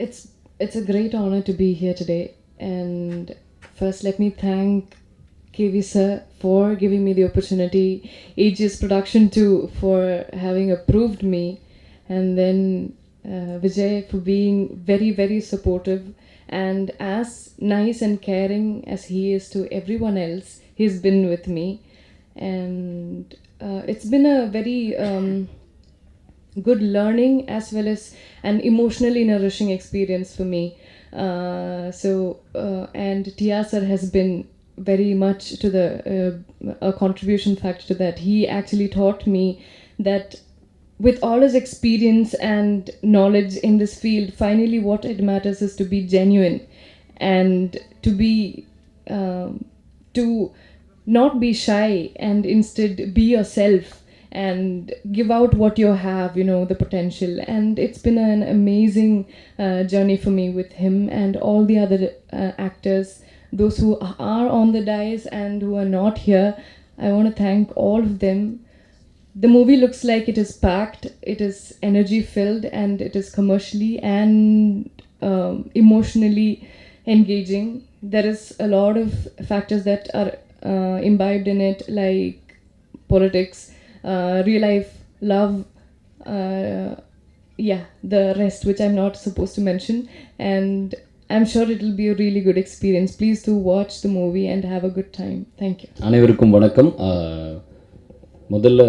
it's a great honor to be here today. And first, let me thank KV sir for giving me the opportunity, AGS Production too for having approved me, and then Vijay for being very very supportive and as nice and caring as he is to everyone else. He's been with me, and it's been a very good learning as well as an emotionally nourishing experience for me. And Tia sir has been very much to the a contribution factor to that. He actually taught me that with all his experience and knowledge in this field, finally what it matters is to be genuine and to be to not be shy and instead be yourself and give out what you have, the potential. And it's been an amazing journey for me with him and all the other actors, those who are on the dais and who are not here. I want to thank all of them. The movie looks like it is packed, it is energy filled, and it is commercially and emotionally engaging. There is a lot of factors that are imbibed in it, like politics, real life, love, the rest, which I'm not supposed to mention. And I'm sure it'll be a really good experience. Please do watch the movie and have a good time. Thank you. அனைவருக்கும் வணக்கம். முதல்ல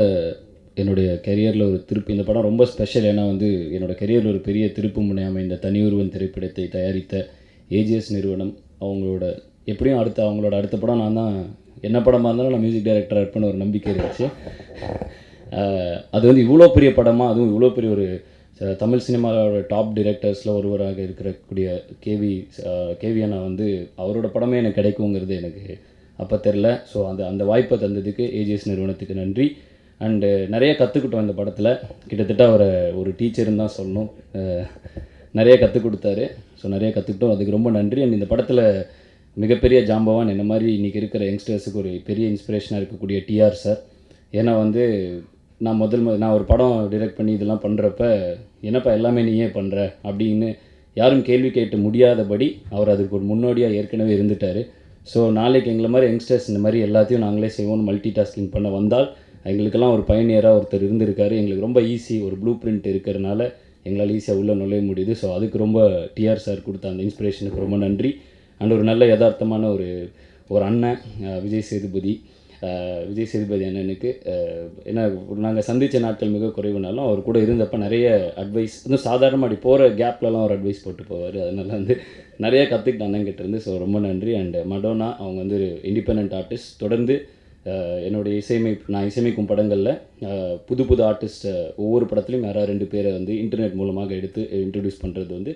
என்னுடைய கெரியரில் ஒரு திருப்பு, இந்த படம் ரொம்ப special. ஏன்னா வந்து என்னோடய கெரியரில் ஒரு பெரிய திருப்பு முனை அமைந்த தனியொருவன் திரைப்படத்தை தயாரித்த ஏஜிஎஸ் நிறுவனம், அவங்களோட எப்படியும் அவங்களோட அடுத்த படம் நான் தான், என்ன படமாக இருந்தாலும் நான் மியூசிக் டைரக்டராக இருப்பேன்னு ஒரு நம்பிக்கை இருந்துச்சு. அது வந்து இவ்வளோ பெரிய படமாக, அதுவும் இவ்வளோ பெரிய ஒரு தமிழ் சினிமாவோட டாப் டிரெக்டர்ஸில் ஒருவராக இருக்கக்கூடிய கேவி அண்ணா வந்து அவரோட படமே எனக்கு கிடைக்குங்கிறது எனக்கு அப்போ தெரில. ஸோ அந்த வாய்ப்பை தந்ததுக்கு ஏஜிஎஸ் நிறுவனத்துக்கு நன்றி. அண்டு நிறைய கற்றுக்கிட்டோம் இந்த படத்தில். கிட்டத்தட்ட அவரை ஒரு டீச்சர்னு தான் சொல்லணும். நிறைய கற்றுக் கொடுத்தாரு. ஸோ நிறைய கற்றுக்கிட்டோம், அதுக்கு ரொம்ப நன்றி. அண்ட் இந்த படத்தில் மிகப்பெரிய ஜாம்பவான் என்ன மாதிரி இன்றைக்கி இருக்கிற யங்ஸ்டர்ஸுக்கு ஒரு பெரிய இன்ஸ்பிரேஷனாக இருக்கக்கூடிய டிஆர் சார். ஏன்னா வந்து நான் ஒரு படம் டிரெக்ட் பண்ணி இதெல்லாம் பண்ணுறப்ப, என்னப்பா எல்லாமே நீயே பண்ணுற அப்படின்னு யாரும் கேள்வி கேட்டு முடியாதபடி அவர் அதுக்கு ஒரு முன்னோடியாக ஏற்கனவே இருந்துட்டார். ஸோ நாளைக்கு எங்களை மாதிரி யங்ஸ்டர்ஸ் இந்த மாதிரி எல்லாத்தையும் நாங்களே செய்வோம்னு மல்டி டாஸ்கிங் பண்ண வந்தால் எங்களுக்கெல்லாம் ஒரு பயணியராக ஒருத்தர் இருந்திருக்காரு. எங்களுக்கு ரொம்ப ஈஸி, ஒரு ப்ளூ பிரிண்ட் இருக்கிறனால எங்களால் ஈஸியாக உள்ளே நுழைய முடியுது. ஸோ அதுக்கு ரொம்ப டிஆர் சார் கொடுத்த அந்த இன்ஸ்பிரேஷனுக்கு ரொம்ப நன்றி. அண்ட் ஒரு நல்ல யதார்த்தமான ஒரு அண்ணன் விஜய் சேதுபதி அண்ணனுக்கு ஏன்னா நாங்கள் சந்தித்த நாட்கள் மிக குறைவுனாலும் அவர் கூட இருந்தப்போ நிறைய அட்வைஸ், இன்னும் சாதாரணமாக அப்படி போகிற கேப்லலாம் ஒரு அட்வைஸ் போட்டு போவார். அதனால் வந்து நிறைய கற்றுக்கிட்ட அண்ணங்கிட்ட இருந்து. ஸோ ரொம்ப நன்றி. அண்ட் மடோனா அவங்க வந்து ஒரு இண்டிபெண்ட் ஆர்டிஸ்ட். தொடர்ந்து என்னுடைய நான் இசையமைக்கும் படங்களில் புது ஆர்டிஸ்ட் ஒவ்வொரு படத்துலையும் யாராவது 2 பேரை வந்து இன்டர்நெட் மூலமாக எடுத்து இன்ட்ரடியூஸ் பண்ணுறது வந்து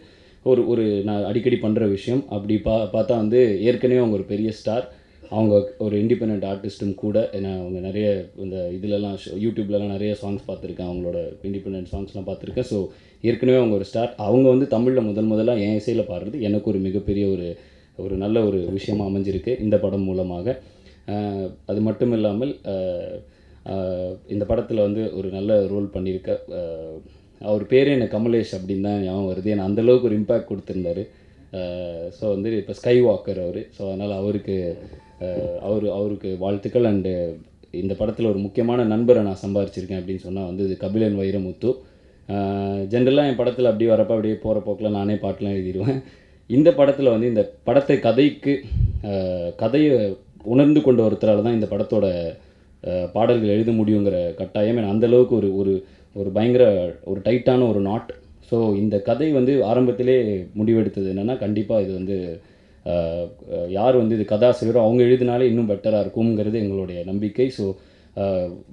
ஒரு நான் அடிக்கடி பண்ணுற விஷயம். அப்படி பார்த்தா வந்து ஏற்கனவே அவங்க ஒரு பெரிய ஸ்டார், அவங்க ஒரு இண்டிபெண்ட் ஆர்டிஸ்ட்டும் கூட. ஏன்னா அவங்க நிறைய இந்த இதிலலாம் யூடியூப்லலாம் நிறைய சாங்ஸ் பார்த்துருக்கேன், அவங்களோட இண்டிபெண்ட் சாங்ஸ்லாம் பார்த்துருக்கேன். ஸோ ஏற்கனவே அவங்க ஒரு ஸ்டார். அவங்க வந்து தமிழில் முதலாக என் இசையில் பாடுறது எனக்கு ஒரு மிகப்பெரிய ஒரு நல்ல ஒரு விஷயமாக அமைஞ்சிருக்கு இந்த படம் மூலமாக. அது மட்டும் இல்லாமல் இந்த படத்தில் வந்து ஒரு நல்ல ரோல் பண்ணியிருக்க அவர் பேரே எனக்கு கமலேஷ் அப்படின்னு தான் ஞாபகம் வருது. ஏன்னா அந்தளவுக்கு ஒரு இம்பேக்ட் கொடுத்துருந்தாரு. ஸோ வந்து இப்போ ஸ்கை வாக்கர் அவர். ஸோ அதனால் அவருக்கு வாழ்த்துக்கள். அண்டு இந்த படத்தில் ஒரு முக்கியமான நண்பரை நான் சம்பாரிச்சிருக்கேன் அப்படின்னு சொன்னால் வந்து இது கபிலன் வைரமுத்து. ஜென்ரலாக என் படத்தில் அப்படி வரப்போ அப்படியே போகிற போக்கில் நானே பாட்டெலாம் எழுதிடுவேன். இந்த படத்தில் வந்து இந்த படத்தை கதையை உணர்ந்து கொண்ட ஒருத்தரால் தான் இந்த படத்தோட பாடல்கள் எழுத முடியுங்கிற கட்டாயம். ஏன்னா அந்தளவுக்கு ஒரு பயங்கர ஒரு டைட்டான ஒரு நாட். ஸோ இந்த கதை வந்து ஆரம்பத்திலே முடிவெடுத்தது என்னென்னா, கண்டிப்பாக இது வந்து யார் வந்து இது கதாசிரியரோ அவங்க எழுதினாலே இன்னும் பெட்டராக இருக்குங்கிறது எங்களுடைய நம்பிக்கை. ஸோ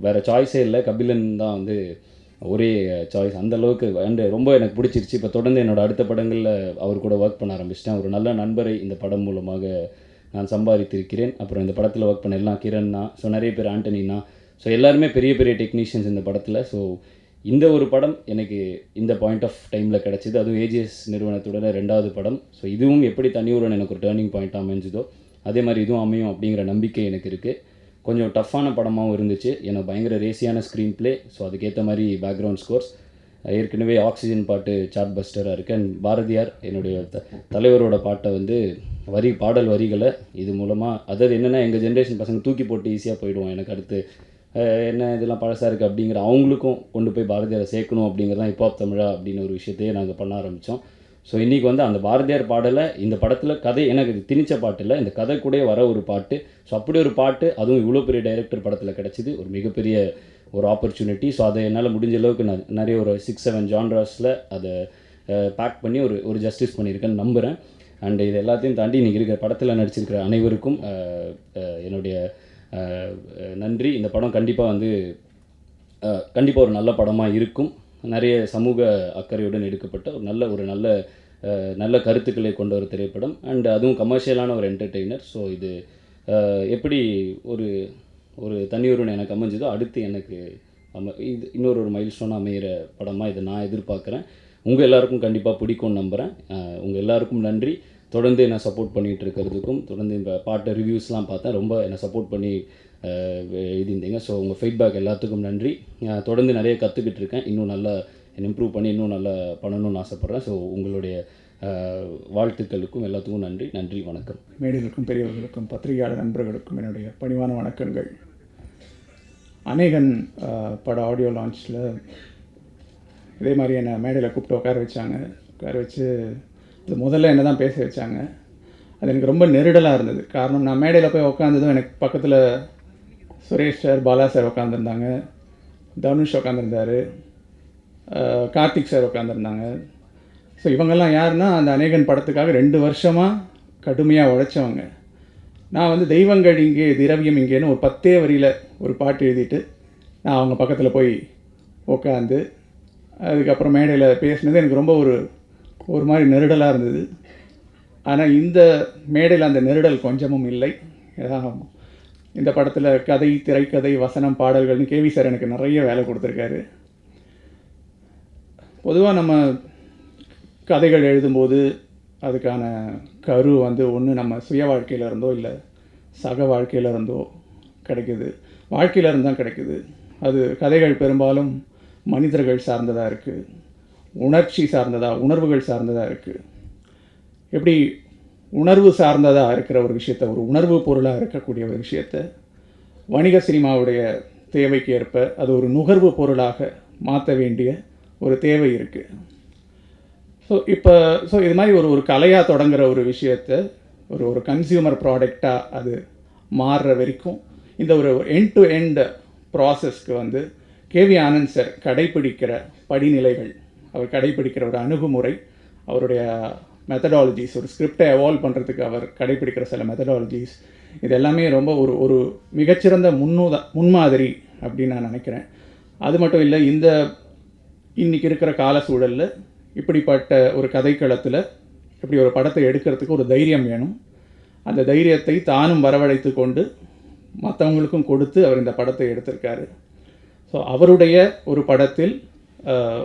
வேறு சாய்ஸே இல்லை, கபிலன் தான் வந்து ஒரே சாய்ஸ். அந்தளவுக்கு அண்டு ரொம்ப எனக்கு பிடிச்சிருச்சு. இப்போ தொடர்ந்து என்னோடய அடுத்த படங்களில் அவர் கூட ஒர்க் பண்ண ஆரம்பிச்சிட்டேன். ஒரு நல்ல நண்பரை இந்த படம் மூலமாக நான் சம்பாதித்திருக்கிறேன். அப்புறம் இந்த படத்தில் ஒர்க் பண்ண எல்லாம் கிரண்ணா, ஸோ நிறைய பேர் ஆண்டனினா, ஸோ எல்லாருமே பெரிய பெரிய டெக்னீஷியன்ஸ் இந்த படத்தில். ஸோ இந்த ஒரு படம் எனக்கு இந்த பாயிண்ட் ஆஃப் டைமில் கிடச்சிது. அதுவும் ஏஜிஎஸ் நிறுவனத்தோட 2வது படம். ஸோ இதுவும் எப்படி தனியொருவன் எனக்கு ஒரு டேர்னிங் பாயிண்ட்டாக அமைஞ்சுதோ அதே மாதிரி இதுவும் அமையும் அப்படிங்கிற நம்பிக்கை எனக்கு இருக்குது. கொஞ்சம் டஃப்பான படமாகவும் இருந்துச்சு. எனக்கு பயங்கர ரேசியான ஸ்க்ரீன் ப்ளே. ஸோ அதுக்கேற்ற மாதிரி பேக்ரவுண்ட் ஸ்கோர்ஸ். ஏற்கனவே ஆக்சிஜன் பாட்டு சார்ட் பஸ்டராக இருக்குது. அண்ட் பாரதியார் என்னுடைய தலைவரோட பாட்டை வந்து பாடல் வரிகளை இது மூலமாக, அதாவது என்னென்னா எங்கள் ஜென்ரேஷன் பசங்க தூக்கி போட்டு ஈஸியாக போயிடுவோம், எனக்கு அடுத்து என்ன இதெல்லாம் பழசாக இருக்குது அப்படிங்கிற அவங்களுக்கும் கொண்டு போய் பாரதியாரை சேர்க்கணும் அப்படிங்கிறதான் ஹிப்ஹாப் தமிழா அப்படின்னு ஒரு விஷயத்தையே நாங்கள் பண்ண ஆரம்பித்தோம். ஸோ இன்றைக்கி வந்து அந்த பாரதியார் பாடலை இந்த படத்தில் கதை எனக்கு திணிச்ச பாட்டு இல்லை, இந்த கதை கூட வர ஒரு பாட்டு. ஸோ அப்படி ஒரு பாட்டு, அதுவும் இவ்வளோ பெரிய டைரக்டர் படத்தில் கிடச்சிது, ஒரு மிகப்பெரிய ஒரு ஆப்பர்ச்சுனிட்டி. ஸோ அதை என்னால் முடிஞ்ச அளவுக்கு நான் நிறைய ஒரு 6-7 ஜான்ராஸில் அதை பேக் பண்ணி ஒரு ஜஸ்டிஸ் பண்ணியிருக்கேன்னு நம்புகிறேன். அண்ட் இது எல்லாத்தையும் தாண்டி இன்றைக்கி இருக்கிற படத்தில் நடிச்சிருக்கிற அனைவருக்கும் என்னுடைய நன்றி. இந்த படம் கண்டிப்பாக வந்து கண்டிப்பாக ஒரு நல்ல படமாக இருக்கும். நிறைய சமூக அக்கறையுடன் எடுக்கப்பட்ட ஒரு நல்ல கருத்துக்களை கொண்ட ஒரு திரைப்படம். அண்ட் அதுவும் கமர்ஷியலான ஒரு என்டர்டெய்னர். ஸோ இது எப்படி ஒரு தனியொருவன் எனக்கு அமைஞ்சதோ, அடுத்து எனக்கு இது இன்னொரு மைல் ஸ்டோனாக அமைகிற படமாக இதை நான் எதிர்பார்க்குறேன். உங்கள் எல்லாருக்கும் கண்டிப்பாக பிடிக்கும்னு நம்புகிறேன். உங்கள் எல்லாருக்கும் நன்றி. தொடர்ந்து என்னை சப்போர்ட் பண்ணிகிட்டு இருக்கிறதுக்கும், தொடர்ந்து இந்த பாட்டை ரிவ்யூஸ்லாம் பார்த்தேன், ரொம்ப என்னை சப்போர்ட் பண்ணி எழுதியிருந்தீங்க. ஸோ உங்கள் ஃபீட்பேக் எல்லாத்துக்கும் நன்றி. தொடர்ந்து நிறைய கற்றுக்கிட்டு இருக்கேன், இன்னும் நல்லா இம்ப்ரூவ் பண்ணி இன்னும் நல்லா பண்ணணும்னு ஆசைப்பட்றேன். ஸோ உங்களுடைய வாழ்த்துக்களுக்கும் எல்லாத்துக்கும் நன்றி. வணக்கம். மேடைகளுக்கும் பெரியவர்களுக்கும் பத்திரிகையாளர் நண்பர்களுக்கும் என்னுடைய பணிவான வணக்கங்கள். அநேகன் பட ஆடியோ லான்ச்சில் இதே மாதிரி என்னை மேடையில் கூப்பிட்டு உட்கார வச்சு இது முதல்ல என்ன தான் பேச வச்சாங்க. அது எனக்கு ரொம்ப நெருடலாக இருந்தது. காரணம், நான் மேடையில் போய் உட்காந்ததும் எனக்கு பக்கத்தில் சுரேஷ் சார், பாலா சார் உட்காந்துருந்தாங்க, தனுஷ் உட்காந்துருந்தார், கார்த்திக் சார் உட்காந்துருந்தாங்க. ஸோ இவங்கெல்லாம் யாருன்னா, அந்த அநேகன் படத்துக்காக 2 வருஷமாக கடுமையாக உழைச்சவங்க. நான் வந்து தெய்வங்கள் இங்கே திரவியம் இங்கேன்னு ஒரு 10 வரியில் ஒரு பாட்டு எழுதிட்டு நான் அவங்க பக்கத்தில் போய் உட்காந்து அதுக்கப்புறம் மேடையில் பேசினது எனக்கு ரொம்ப ஒரு மாதிரி நெருடலாக இருந்தது. ஆனால் இந்த மேடையில் அந்த நெருடல் கொஞ்சமும் இல்லை. இந்த படத்தில் கதை, திரைக்கதை, வசனம், பாடல்கள்னு கேவி சார் எனக்கு நிறைய வேலை கொடுத்துருக்காரு. பொதுவாக நம்ம கதைகள் எழுதும்போது அதுக்கான கரு வந்து ஒன்று நம்ம சுய வாழ்க்கையில் இருந்தோ இல்லை சக வாழ்க்கையில் இருந்தோ கிடைக்குது, வாழ்க்கையில் இருந்தால் கிடைக்குது. அது கதைகள் பெரும்பாலும் மனிதர்கள் சார்ந்ததாக இருக்குது, உணர்வுகள் சார்ந்ததாக இருக்குது. எப்படி உணர்வு சார்ந்ததாக இருக்கிற ஒரு விஷயத்தை, ஒரு உணர்வு பொருளாக இருக்கக்கூடிய ஒரு விஷயத்தை வணிக சினிமாவுடைய தேவைக்கு ஏற்ப அது ஒரு நுகர்வு பொருளாக மாற்ற வேண்டிய ஒரு தேவை இருக்குது. ஸோ இது மாதிரி ஒரு கலையாக தொடங்குகிற ஒரு விஷயத்தை ஒரு கன்சியூமர் ப்ராடக்டாக அது மாறுற வரைக்கும் இந்த ஒரு எண்ட் டு எண்ட் ப்ராசஸ்க்கு வந்து கேவி ஆனந்த் சார் கடைப்பிடிக்கிற படிநிலைகள், அவர் கடைப்பிடிக்கிற ஒரு அணுகுமுறை, அவருடைய மெத்தடாலஜிஸ், ஒரு ஸ்கிரிப்டை எவால்வ் பண்ணுறதுக்கு அவர் கடைப்பிடிக்கிற சில மெத்தடாலஜிஸ், இது எல்லாமே ரொம்ப ஒரு மிகச்சிறந்த முன்மாதிரி அப்படின்னு நான் நினைக்கிறேன். அது மட்டும் இல்லை, இன்றைக்கி இருக்கிற கால சூழலில் இப்படிப்பட்ட ஒரு கதைக்களத்தில் இப்படி ஒரு படத்தை எடுக்கிறதுக்கு ஒரு தைரியம் வேணும். அந்த தைரியத்தை தானும் வரவழைத்து கொண்டு மற்றவங்களுக்கும் கொடுத்து அவர் இந்த படத்தை எடுத்திருக்காரு. ஸோ அவருடைய ஒரு படத்தில்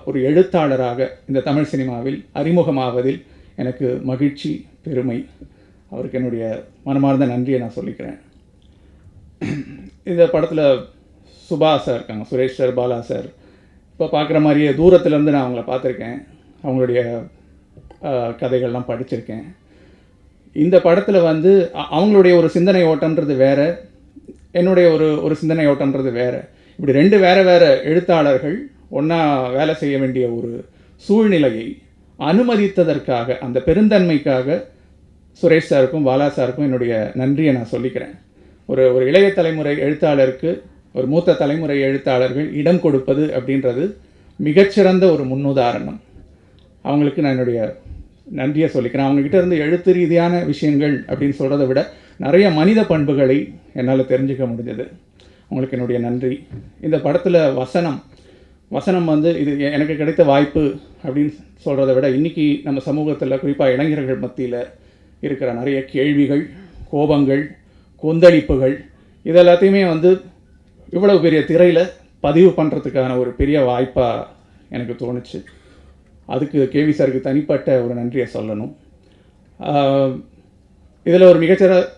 ஒரு எழுத்தாளராக இந்த தமிழ் சினிமாவில் அறிமுகமாவதில் எனக்கு மகிழ்ச்சி, பெருமை. அவருக்கு என்னுடைய மனமார்ந்த நன்றியை நான் சொல்லிக்கிறேன். இந்த படத்தில் சுபா சார் இருக்காங்க, சுரேஷ் சார், பாலா சார். இப்போ பார்க்குற மாதிரியே தூரத்துலேருந்து நான் அவங்கள பார்த்துருக்கேன், அவங்களுடைய கதைகள்லாம் படிச்சிருக்கேன். இந்த படத்தில் வந்து அவங்களுடைய ஒரு சிந்தனை ஓட்டன்றது வேறு, என்னுடைய ஒரு சிந்தனை ஓட்டன்றது வேறு. இப்படி 2 வேறு எழுத்தாளர்கள் ஒன்றா வேலை செய்ய வேண்டிய ஒரு சூழ்நிலையை அனுமதித்ததற்காக, அந்த பெருந்தன்மைக்காக சுரேஷ் சாருக்கும் பாலா சாருக்கும் என்னுடைய நன்றியை நான் சொல்லிக்கிறேன். ஒரு இளைய தலைமுறை எழுத்தாளருக்கு ஒரு மூத்த தலைமுறை எழுத்தாளர்கள் இடம் கொடுப்பது அப்படின்றது மிகச்சிறந்த ஒரு முன்னுதாரணம். அவங்களுக்கு நான் என்னுடைய நன்றியை சொல்லிக்கிறேன். அவங்கக்கிட்ட இருந்து எழுத்து ரீதியான விஷயங்கள் அப்படின்னு சொல்கிறத விட நிறைய மனித பண்புகளை என்னால் தெரிஞ்சுக்க முடிஞ்சது. அவங்களுக்கு என்னுடைய நன்றி. இந்த படத்தில் வசனம் வந்து இது எனக்கு கிடைத்த வாய்ப்பு அப்படின்னு சொல்கிறத விட, இன்றைக்கி நம்ம சமூகத்தில் குறிப்பாக இளைஞர்கள் மத்தியில் இருக்கிற நிறைய கேள்விகள், கோபங்கள், கொந்தளிப்புகள், இதெல்லாத்தையுமே வந்து இவ்வளவு பெரிய திரையில் பதிவு பண்ணுறதுக்கான ஒரு பெரிய வாய்ப்பாக எனக்கு தோணுச்சு. அதுக்கு கேவி சாருக்கு தனிப்பட்ட ஒரு நன்றியை சொல்லணும். இதில் ஒரு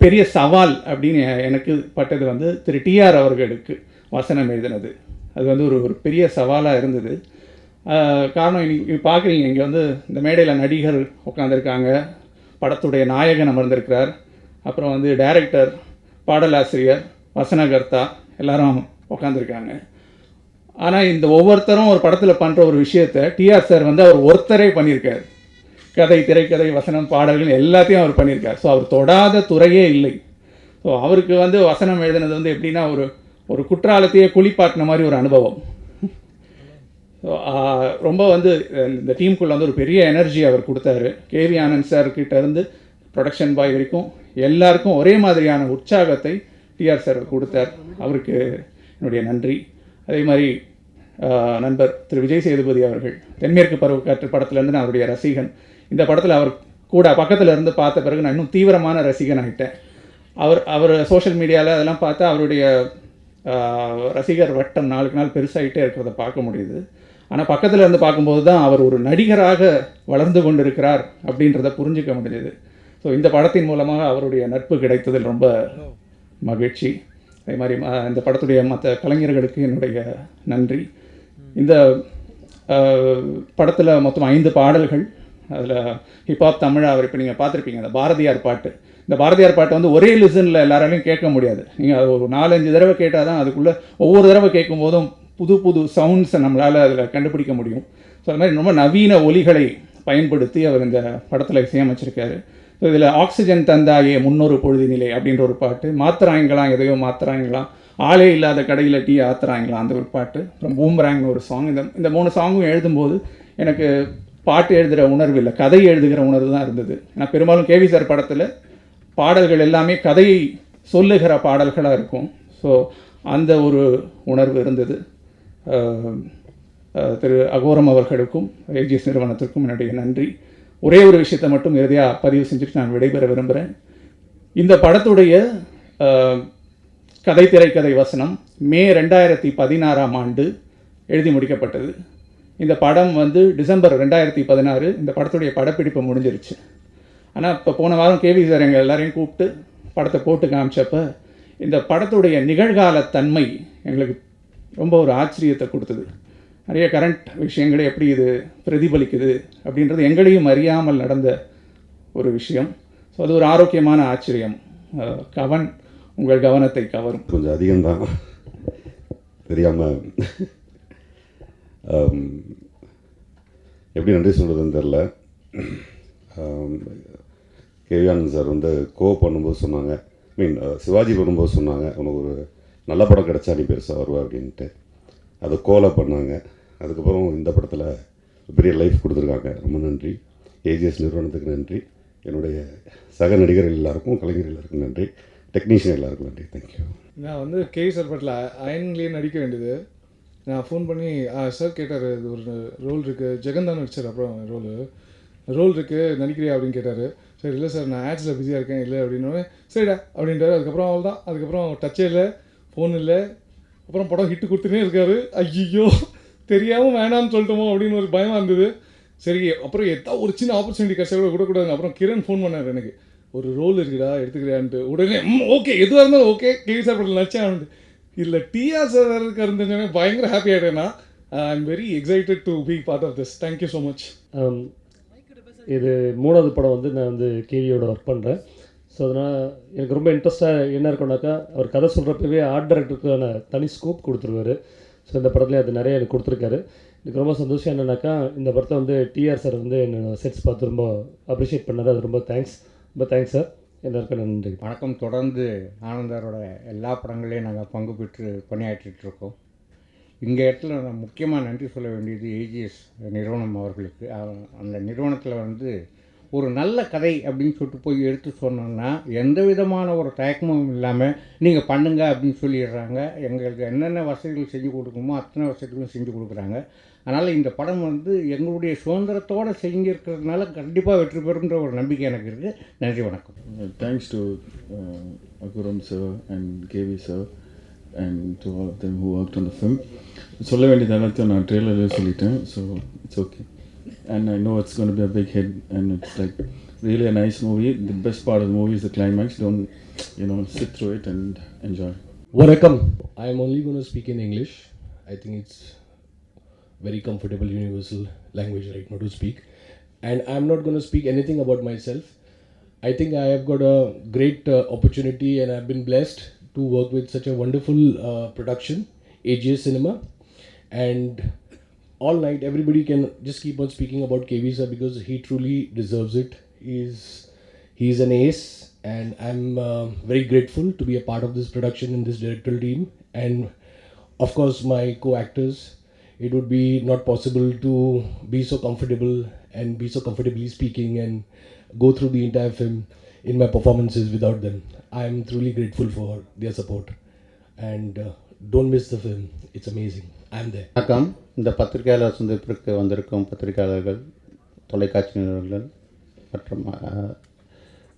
பெரிய சவால் அப்படின்னு எனக்கு பட்டது வந்து திரு டிஆர் அவர்களுக்கு வசனம் எழுதினது. அது வந்து ஒரு பெரிய சவாலாக இருந்தது. காரணம் இன்னைக்கு பார்க்குறீங்க, இங்கே வந்து இந்த மேடையில் நடிகர் உட்காந்துருக்காங்க, படத்துடைய நாயகன் அமர்ந்திருக்கிறார், அப்புறம் வந்து டைரக்டர், பாடலாசிரியர், வசனகர்த்தா எல்லாரும் உட்காந்துருக்காங்க. ஆனால் இந்த ஒவ்வொருத்தரும் ஒரு படத்தில் பண்ணுற ஒரு விஷயத்தை டிஆர் சார் வந்து அவர் ஒருத்தரே பண்ணியிருக்கார். கதை, திரைக்கதை, வசனம், பாடல்கள் எல்லாத்தையும் அவர் பண்ணியிருக்கார். ஸோ அவர் தொடாத துறையே இல்லை. ஸோ அவருக்கு வந்து வசனம் எழுதுனது வந்து எப்படின்னா ஒரு குற்றாலத்தையே குளிப்பாட்டின மாதிரி ஒரு அனுபவம். ரொம்ப வந்து இந்த டீமுக்குள்ளே வந்து ஒரு பெரிய எனர்ஜி அவர் கொடுத்தாரு. கேவி ஆனந்த் சார்கிட்ட இருந்து ப்ரொடக்ஷன் பாய் வரைக்கும் எல்லாருக்கும் ஒரே மாதிரியான உற்சாகத்தை டிஆர் சார் கொடுத்தார். அவருக்கு என்னுடைய நன்றி. அதே மாதிரி நண்பர் திரு விஜய் சேதுபதி அவர்கள், தென்மேற்கு பருவக்காற்று படத்துலேருந்து நான் அவருடைய ரசிகன். இந்த படத்தில் அவர் கூட பக்கத்தில் இருந்து பார்த்த பிறகு நான் இன்னும் தீவிரமான ரசிகன் ஆகிட்டேன். அவர் சோஷியல் மீடியாவில் அதெல்லாம் பார்த்தா அவருடைய ரசிகர் வட்டம் நாளுக்கு நாள் பெருசாகிட்டே இருக்கிறத பார்க்க முடியுது. ஆனால் பக்கத்தில் இருந்து பார்க்கும்போது தான் அவர் ஒரு நடிகராக வளர்ந்து கொண்டிருக்கிறார் அப்படின்றத புரிஞ்சிக்க முடிஞ்சது. ஸோ இந்த படத்தின் மூலமாக அவருடைய நட்பு கிடைத்ததில் ரொம்ப மகிழ்ச்சி. அதே மாதிரி இந்த படத்துடைய மற்ற கலைஞர்களுக்கு என்னுடைய நன்றி. இந்த படத்தில் மொத்தம் 5 பாடல்கள். அதில் ஹிப்ஹாப் தமிழ் அவர் இப்போ நீங்கள் பார்த்துருப்பீங்க, அந்த பாரதியார் பாட்டு. இந்த பாரதியார் பாட்டை வந்து ஒரே லிசனில் எல்லாராலையும் கேட்க முடியாது. நீங்கள் ஒரு 4-5 தடவை கேட்டால் தான் அதுக்குள்ளே ஒவ்வொரு தடவை கேட்கும் போதும் புது புது சவுண்ட்ஸை நம்மளால் அதில் கண்டுபிடிக்க முடியும். ஸோ அது மாதிரி ரொம்ப நவீன ஒலிகளை பயன்படுத்தி அவர் இந்த படத்தில் இசையமைச்சிருக்காரு. ஸோ இதில் ஆக்சிஜன் தந்தாயே முன்னொரு பொழுதினிலே அப்படின்ற ஒரு பாட்டு, மாத்திராங்களாம் எதையோ மாத்திராங்களாம், ஆளே இல்லாத கடையில் டீ ஆத்துறாங்களாம் அந்த ஒரு பாட்டு, அப்புறம் பூம்ராங்னு ஒரு சாங். இந்த 3 சாங்கும் எழுதும்போது எனக்கு பாட்டு எழுதுகிற உணர்வு இல்லை, கதை எழுதுகிற உணர்வு தான் இருந்தது. ஏன்னா பெரும்பாலும் கேவி சார் படத்தில் பாடல்கள் எல்லாமே கதையை சொல்லுகிற பாடல்களாக இருக்கும். ஸோ அந்த ஒரு உணர்வு இருந்தது. திரு அகோரம் அவர்களுக்கும் ஏஜிஎஸ் நிறுவனத்திற்கும் என்னுடைய நன்றி. ஒரே ஒரு விஷயத்தை மட்டும் இறுதியாக பதிவு செஞ்சுட்டு நான் விடைபெற விரும்புகிறேன். இந்த படத்துடைய கதை, திரைக்கதை, வசனம் மே 2016ஆம் ஆண்டு எழுதி முடிக்கப்பட்டது. இந்த படம் வந்து டிசம்பர் 2016 இந்த படத்துடைய படப்பிடிப்பு முடிஞ்சிருச்சு. ஆனால் இப்போ போன வாரம் கேவி சார் எங்கள் எல்லாரையும் கூப்பிட்டு படத்தை போட்டு காமிச்சப்ப இந்த படத்துடைய நிகழ்கால தன்மை எங்களுக்கு ரொம்ப ஒரு ஆச்சரியத்தை கொடுத்தது. நிறைய கரண்ட் விஷயங்களை எப்படி இது பிரதிபலிக்குது அப்படின்றது எங்களையும் அறியாமல் நடந்த ஒரு விஷயம். ஸோ அது ஒரு ஆரோக்கியமான ஆச்சரியம். உங்கள் கவனத்தை கவரும். கொஞ்சம் அதிகம்தான், தெரியாமல் எப்படி நன்றி சொல்கிறதுன்னு தெரில. கேவி ஆனந்த் சார் வந்து பண்ணும்போது சொன்னாங்க, சிவாஜி பண்ணும்போது சொன்னாங்க, உனக்கு ஒரு நல்ல படம் கிடச்சா நீ பெருசாக வருவா அப்படின்ட்டு. அதை பண்ணாங்க. அதுக்கப்புறம் இந்த படத்தில் பெரிய லைஃப் கொடுத்துருக்காங்க. ரொம்ப நன்றி. ஏஜிஎஸ் நிறுவனத்துக்கு நன்றி. என்னுடைய சக நடிகர்கள் எல்லாருக்கும், கலைஞர்கள் எல்லாருக்கும் நன்றி. டெக்னீஷியன் எல்லாருக்கும் நன்றி. தேங்க்யூ. நான் வந்து கேவி சார் படத்தில் அயன்லேயே நடிக்க வேண்டியது. நான் ஃபோன் பண்ணி சார் கேட்டார், இது ஒரு ரோல் இருக்குது, ஜெகன் தான் நடிச்சார். அப்புறம் ரோல் இருக்குது நடிக்கிறியா அப்படின்னு கேட்டார். சரி இல்லை சார் நான் ஆட்ஸில் பிஸியாக இருக்கேன் இல்லை அப்படின்னு. சரிடா அப்படின்றாரு. அதுக்கப்புறம் அவள் தான், அதுக்கப்புறம் டச்சே இல்லை, ஃபோன் இல்லை. அப்புறம் படம் ஹிட்டு கொடுத்துனே இருக்காரு. ஐயோ தெரியாமல் வேணான்னு சொல்லிட்டோமோ அப்படின்னு ஒரு பயமாக இருந்தது. சரி அப்புறம் ஏதாவது ஒரு சின்ன ஆப்பர்ச்சுனிட்டி கிடச்சா கூட விடக்கூடாதுங்க. அப்புறம் கிரண் ஃபோன் பண்ணார் எனக்கு, ஒரு ரோல் இருக்குடா எடுத்துக்கிறியான்ட்டு. உடனே ஓகே எதுவாக இருந்தாலும் ஓகே, கேவி சார் படத்தில் நடிச்சேன். இல்லை டிஆர் சார் இருந்துச்சுன்னா பயங்கர ஹாப்பி ஆகிட்டேன்னா. I am very excited to be part of this. Thank you so much. இது 3வது படம் வந்து நான் வந்து கேவியோட ஒர்க் பண்ணுறேன். ஸோ அதனால் எனக்கு ரொம்ப இன்ட்ரெஸ்ட்டாக என்ன இருக்குன்னாக்கா, அவர் கதை சொல்கிறப்பவே ஆர்ட் டைரக்டருக்கான தனி ஸ்கோப் கொடுத்துருவாரு. ஸோ இந்த படத்துலேயே அது நிறைய எனக்கு கொடுத்துருக்காரு. எனக்கு ரொம்ப சந்தோஷம் என்னென்னாக்கா, இந்த படத்தை வந்து டிஆர் சார் வந்து என்னோட செட்ஸ் பார்த்து ரொம்ப அப்ரிஷியேட் பண்ணார். அது ரொம்ப தேங்க்ஸ் சார். எல்லாருக்கும் நன்றி. வணக்கம். தொடர்ந்து ஆனந்தாரோட எல்லா படங்களையும் நாங்கள் பங்கு பெற்று பணியாற்றிட்டுருக்கோம். இங்கே இடத்துல நான் முக்கியமாக நன்றி சொல்ல வேண்டியது ஏஜிஎஸ் நிறுவனம் அவர்களுக்கு. அந்த நிறுவனத்தில் வந்து ஒரு நல்ல கதை அப்படின்னு சொல்லிட்டு போய் எடுத்து சொன்னோன்னா எந்த விதமான ஒரு தயக்கமும் இல்லாமல் நீங்கள் பண்ணுங்க அப்படின்னு சொல்லிடுறாங்க. எங்களுக்கு என்னென்ன வசதிகள் செஞ்சு கொடுக்குமோ அத்தனை வசதிகளும் செஞ்சு கொடுக்குறாங்க. அதனால் இந்த படம் வந்து எங்களுடைய சுதந்திரத்தோடு செஞ்சுருக்கிறதுனால கண்டிப்பாக வெற்றி பெறும்ன்ற ஒரு நம்பிக்கை எனக்கு இருக்குது. நன்றி, வணக்கம். Thanks to Akuram sir and KV sir and to all of them who worked on the film. சொல்ல வேண்டியது எல்லாத்தையும் நான் ட்ரெய்லர்லேயே சொல்லிட்டேன். So it's okay. And I know it's going to be a big hit, and it's like really a nice movie. The best part of the movie is the climax. Don't, sit through it and enjoy. Vanakkam. I am only going to speak in English. I think it's very comfortable universal language right now to speak. And I'm not going to speak anything about myself. I think I have got a great opportunity, and I've been blessed to work with such a wonderful production, AGS Cinema. And all night everybody can just keep on speaking about KV sir because he truly deserves it. He's an ace, and I'm very grateful to be a part of this production and this directorial team. And of course my co-actors, it would be not possible to be so comfortable and be so comfortably speaking and go through the entire film in my performances without them. I am truly grateful for their support, and don't miss the film. It's amazing. I'm there. வணக்கம். இந்த பத்திரிகையாளர் சந்திப்பிற்கு வந்திருக்கும் பத்திரிகையாளர்கள், தொலைக்காட்சி நிறுவனங்கள் மற்றும்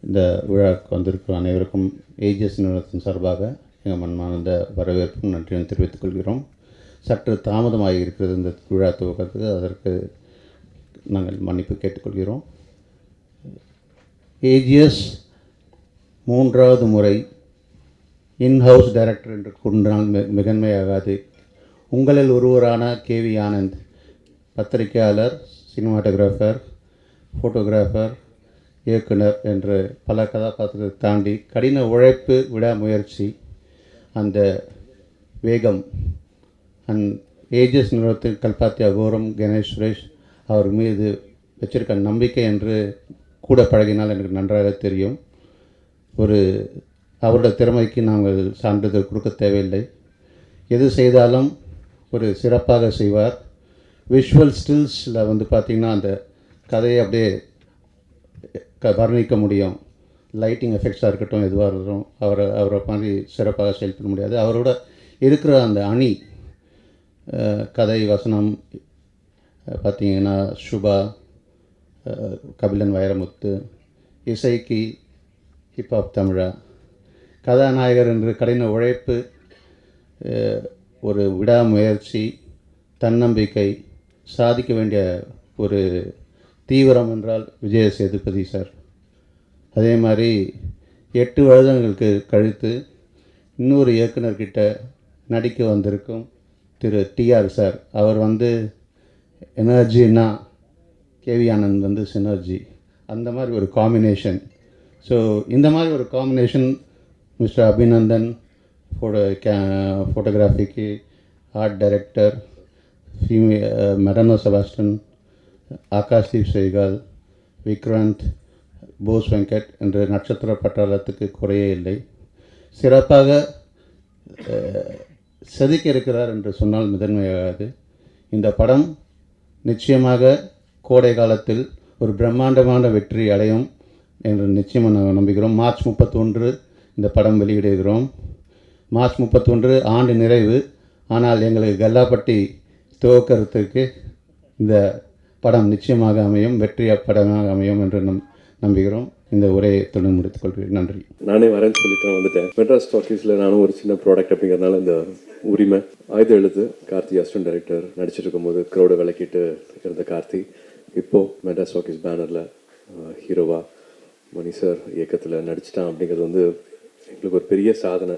இந்த விழாவுக்கு வந்திருக்கும் அனைவருக்கும் ஏஜிஎஸ் நிறுவனத்தின் சார்பாக எங்கள் மன்மார்ந்த வரவேற்பும் நன்றியும் தெரிவித்துக் கொள்கிறோம். சற்று தாமதமாக இருக்கிறது இந்த விழா துவக்கத்துக்கு, அதற்கு நாங்கள் மன்னிப்பு கேட்டுக்கொள்கிறோம். ஏஜிஎஸ் 3வது முறை இன்ஹவுஸ் டைரக்டர் என்று கூறினால் மிகன்மையாகாது. உங்களில் ஒருவரான கேவி ஆனந்த் பத்திரிகையாளர், சினிமாட்டோகிராஃபர், ஃபோட்டோகிராஃபர், இயக்குனர் என்று பல கதாபாத்திரத்தை தாண்டி கடின உழைப்பு, விடாமுயற்சி, அந்த வேகம் ஏஜிஎஸ் நிறுவனத்தின் கல்பாத்தியா கௌரம், கணேஷ் சுரேஷ் அவர் மீது வச்சிருக்க நம்பிக்கை என்று கூட பழகினால் எனக்கு நன்றாக தெரியும். அவருடைய திறமைக்கு நாங்கள் சான்றிதழ் கொடுக்க தேவையில்லை. எது செய்தாலும் ஒரு சிறப்பாக செய்வார். விஷுவல் ஸ்டில்ஸில் பார்த்திங்கன்னா அந்த கதையை அப்படியே வர்ணிக்க முடியும். லைட்டிங் எஃபெக்ட்ஸாக இருக்கட்டும், எதுவாக இருக்கட்டும், அவரை மாதிரி சிறப்பாக செயல்பட முடியாது. அவரோட இருக்கிற அந்த அணி, கதை வசனம் பார்த்திங்கன்னா சுபா, கபிலன் வைரமுத்து, இசைக்கு ஹிப்ஹாப் தமிழா, கதாநாயகர் என்று கடின உழைப்பு, ஒரு விடாமுயற்சி, தன்னம்பிக்கை, சாதிக்க வேண்டிய ஒரு தீவிரம் என்றால் விஜய சேதுபதி சார். அதே மாதிரி 8 வருடங்களுக்கு கழித்து இன்னொரு இயக்குனர்கிட்ட நடிக்க வந்திருக்கும் திரு டிஆர் சார். அவர் எனர்ஜின்னா கேவி ஆனந்த் சினர்ஜி, அந்த மாதிரி ஒரு காம்பினேஷன். ஸோ இந்த மாதிரி ஒரு காம்பினேஷன் மிஸ்டர் அபிநந்தன் ஃபோட்டோகிராஃபிக்கு ஆர்ட் டைரக்டர், மெடனோ செபாஸ்டன், ஆகாஷ்தீப் செய்கால், விக்ராந்த், போஸ் வெங்கட் என்ற நட்சத்திர பட்டாளத்துக்கு குறையே இல்லை. சிறப்பாக செதுக்கி இருக்கிறார் என்று சொன்னால் முதன்மையாகாது. இந்த படம் நிச்சயமாக கோடை காலத்தில் ஒரு பிரம்மாண்டமான வெற்றி அடையும் என்று நிச்சயமாக நாங்கள் நம்புகிறோம். மார்ச் 31 இந்த படம் வெளியிடுகிறோம். மார்ச் 31 ஆண்டு நிறைவு. ஆனால் எங்களுக்கு கல்லாப்பட்டி துவக்கிறதுக்கு இந்த படம் நிச்சயமாக அமையும், வெற்றி படமாக அமையும் என்று நம்புகிறோம். இந்த உரையை தொடர்ந்து முடித்துக் கொள்கிறேன். நன்றி. நானே வரேன்னு சொல்லிட்டு வந்துட்டேன். மெட்ராஸ் டாக்கீஸில் நானும் ஒரு சின்ன ப்ராடக்ட் அப்படிங்கிறதுனால இந்த உரிமை. ஆயுத எழுத்து கார்த்தி அசிஸ்டன்ட் டைரக்டர் நடிச்சிட்டு இருக்கும்போது க்ரௌடை விளக்கிட்டு இருந்த கார்த்தி இப்போது மெட்ராஸ் டாக்கீஸ் பேனரில் ஹீரோவா மணி சார் இயக்கத்தில் நடிச்சிட்டான் அப்படிங்கிறது எங்களுக்கு ஒரு பெரிய சாதனை.